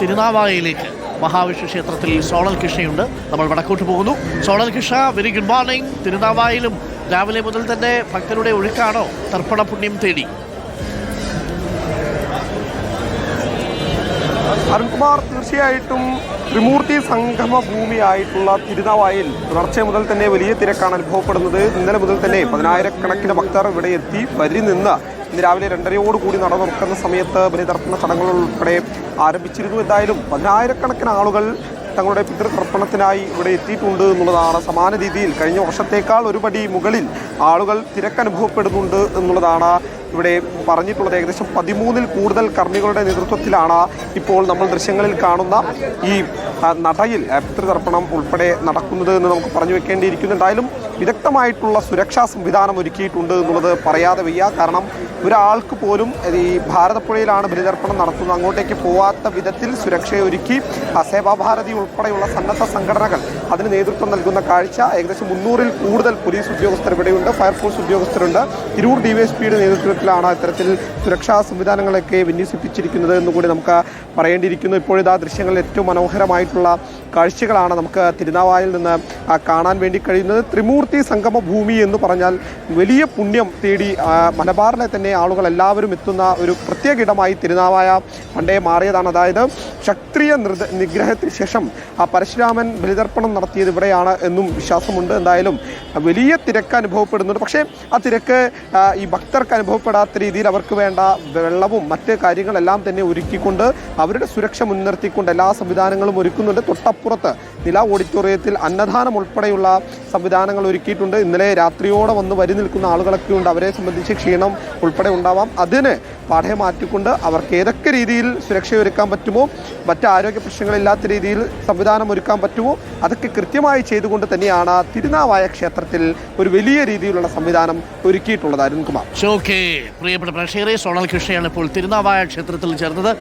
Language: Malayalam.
തിരുനാവായയിലേക്ക്. മഹാവിഷ്ണു ക്ഷേത്രത്തിൽ സോണൽ കൃഷ്ണയുണ്ട്. നമ്മൾ വടക്കോട്ട് പോകുന്നു. Sonal Krishna, very good morning. തിരുനാവായയിലും രാവിലെ മുതൽ തന്നെ ഭക്തരുടെ ഒഴുക്കാണോ തർപ്പണ പുണ്യം തേടി? അരുൺകുമാർ, തീർച്ചയായിട്ടും ത്രിമൂർത്തി സംഗമ ഭൂമിയായിട്ടുള്ള തിരുനാവായയിൽ പുലർച്ചെ മുതൽ തന്നെ വലിയ തിരക്കാണ് അനുഭവപ്പെടുന്നത്. ഇന്നലെ മുതൽ തന്നെ 10,000-കണക്കിന് ഭക്തർ ഇവിടെ എത്തി വരി നിന്ന് ഇന്ന് രാവിലെ 2:30 നട തുറക്കുന്ന സമയത്ത് ബലിതർപ്പണ ചടങ്ങുകൾ ഉൾപ്പെടെ ആരംഭിച്ചിരുന്നു. എന്തായാലും 10,000-കണക്കിന് ആളുകൾ തങ്ങളുടെ പിതൃതർപ്പണത്തിനായി ഇവിടെ എത്തിയിട്ടുണ്ട് എന്നുള്ളതാണ്. സമാന രീതിയിൽ കഴിഞ്ഞ വർഷത്തേക്കാൾ ഒരുപടി മുകളിൽ ആളുകൾ തിരക്കനുഭവപ്പെടുന്നുണ്ട് എന്നുള്ളതാണ് ഇവിടെ പറഞ്ഞിട്ടുള്ളത്. ഏകദേശം 13-ൽ കൂടുതൽ കർമ്മികളുടെ നേതൃത്വത്തിലാണ് ഇപ്പോൾ നമ്മൾ ദൃശ്യങ്ങളിൽ കാണുന്ന ഈ നടയിൽ പിതൃതർപ്പണം ഉൾപ്പെടെ നടക്കുന്നത് എന്ന് നമുക്ക് പറഞ്ഞു വെക്കേണ്ടിയിരിക്കുന്നു. എന്തായാലും വിദഗ്ധമായിട്ടുള്ള സുരക്ഷാ സംവിധാനം ഒരുക്കിയിട്ടുണ്ട് എന്നുള്ളത് പറയാതെ വയ്യ. കാരണം ഒരാൾക്ക് പോലും ഈ ഭാരതപ്പുഴയിലാണ് ബലിതർപ്പണം നടത്തുന്നത്, അങ്ങോട്ടേക്ക് പോവാത്ത വിധത്തിൽ സുരക്ഷയൊരുക്കി സേവാഭാരതി ഉൾപ്പെടെയുള്ള സന്നദ്ധ സംഘടനകൾ അതിന് നേതൃത്വം നൽകുന്ന കാഴ്ച. ഏകദേശം 300-ൽ കൂടുതൽ പോലീസ് ഉദ്യോഗസ്ഥർ ഇവിടെയുണ്ട്, ഫയർഫോഴ്സ് ഉദ്യോഗസ്ഥരുണ്ട്. തിരൂർ DYSPയുടെ നേതൃത്വത്തിലാണ് ഇത്തരത്തിൽ സുരക്ഷാ സംവിധാനങ്ങളൊക്കെ വിന്യസിപ്പിച്ചിരിക്കുന്നത് എന്നുകൂടി നമുക്ക് പറയേണ്ടിയിരിക്കുന്നു. ഇപ്പോഴിതാ ദൃശ്യങ്ങളിൽ ഏറ്റവും മനോഹരമായിട്ടുള്ള കാഴ്ചകളാണ് നമുക്ക് തിരുനാവായയിൽ നിന്ന് കാണാൻ വേണ്ടി കഴിയുന്നത്. ത്രിമൂർത്തി സംഗമ ഭൂമി എന്ന് പറഞ്ഞാൽ വലിയ പുണ്യം തേടി മലബാറിലെ തന്നെ ആളുകൾ എല്ലാവരും എത്തുന്ന ഒരു പ്രത്യേക ഇടമായി തിരുനാവായ പണ്ടേ മാറിയതാണ്. അതായത് ക്ഷത്രിയ നിഗ്രഹത്തിന് ശേഷം പരശുരാമൻ ബലിതർപ്പണം നടത്തിയത് ഇവിടെയാണ് എന്നും വിശ്വാസമുണ്ട്. എന്തായാലും വലിയ തിരക്ക് അനുഭവപ്പെടുന്നുണ്ട്. പക്ഷേ ആ തിരക്ക് ഈ ഭക്തർക്ക് അനുഭവപ്പെടാത്ത രീതിയിൽ അവർക്ക് വേണ്ട വെള്ളവും മറ്റ് കാര്യങ്ങളെല്ലാം തന്നെ ഒരുക്കിക്കൊണ്ട് അവരുടെ സുരക്ഷ മുൻനിർത്തിക്കൊണ്ട് എല്ലാ സംവിധാനങ്ങളും ഒരുക്കുന്നുണ്ട്. തൊട്ടപ്പുറത്ത് നില ഓഡിറ്റോറിയത്തിൽ അന്നദാനം ഉൾപ്പെടെയുള്ള സംവിധാനങ്ങൾ ഒരുക്കിയിട്ടുണ്ട്. ഇന്നലെ രാത്രിയോടെ വന്ന് വരി നിൽക്കുന്ന ആളുകളൊക്കെ ഉണ്ട്. അവരെ സംബന്ധിച്ച് ക്ഷീണം ഉൾപ്പെടെ ഉണ്ടാവാം. അതിന് പാഠം മാറ്റിക്കൊണ്ട് അവർക്ക് ഏതൊക്കെ രീതിയിൽ സുരക്ഷയൊരുക്കാൻ പറ്റുമോ, മറ്റ് ആരോഗ്യ പ്രശ്നങ്ങളില്ലാത്ത രീതിയിൽ സംവിധാനം ഒരുക്കാൻ പറ്റുമോ, അതൊക്കെ കൃത്യമായി ചെയ്തുകൊണ്ട് തന്നെയാണ് തിരുനാവായ ക്ഷേത്രത്തിൽ ഒരു വലിയ രീതിയിലുള്ള സംവിധാനം ഒരുക്കിയിട്ടുള്ളത്. അരുൺകുമാർ. ഓക്കെ, പ്രിയപ്പെട്ട പ്രേക്ഷകരെ, സോണൽ കൃഷ്ണയാണ് ഇപ്പോൾ തിരുനാവായ ക്ഷേത്രത്തിൽ ചേർന്നത്.